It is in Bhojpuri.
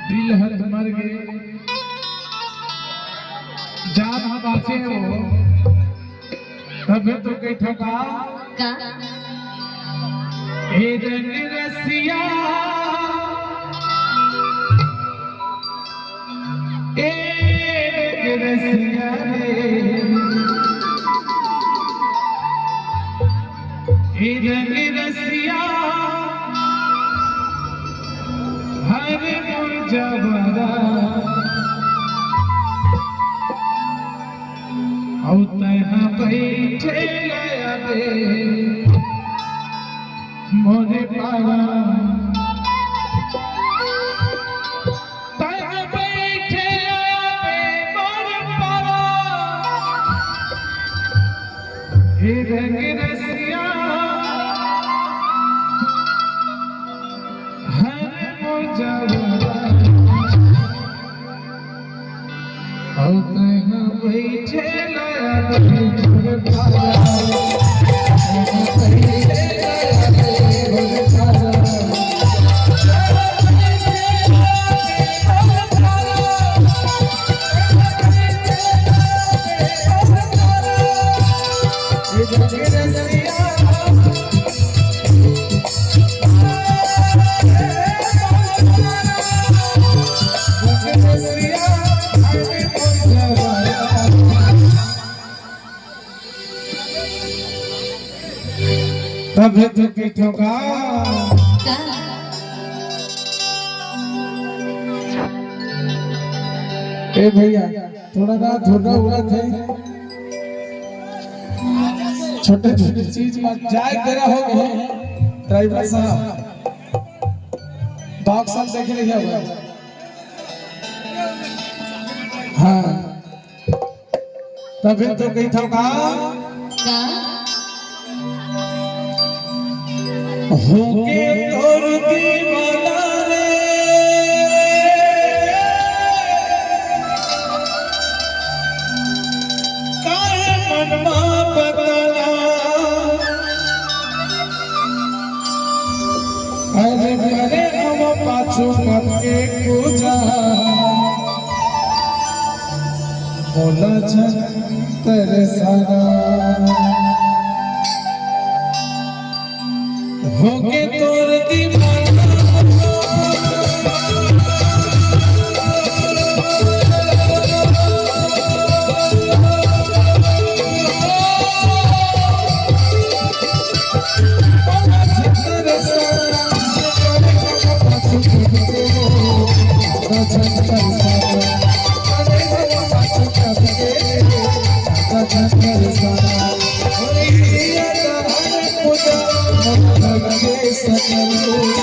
दिल हद मर गए जान बाचे हो तबे तो कई ठोका का हे रंग रसिया ए रंग रसिया रे हे रंग रसिया हर मुरझावरा तहाँ बैठे मोरे पारा तहाँ बैठे मोरे पारा हे रंग रसिया हर मुरझावरा तहाँ बैठे तबे तो के ठोका ए भैया थोड़ा रात होगा उड़त है छोटे छोटे चीज मत जाए तेरा हो गए ड्राइवर साहब बॉक्स देख रही है हाँ तबे तो के ठोका होके तोर दीवाना रे काहे मनवा बदला अरे अरे हम पाछू करके पूजा बोला छन तेरे सारा होके तोर दीवाना सकल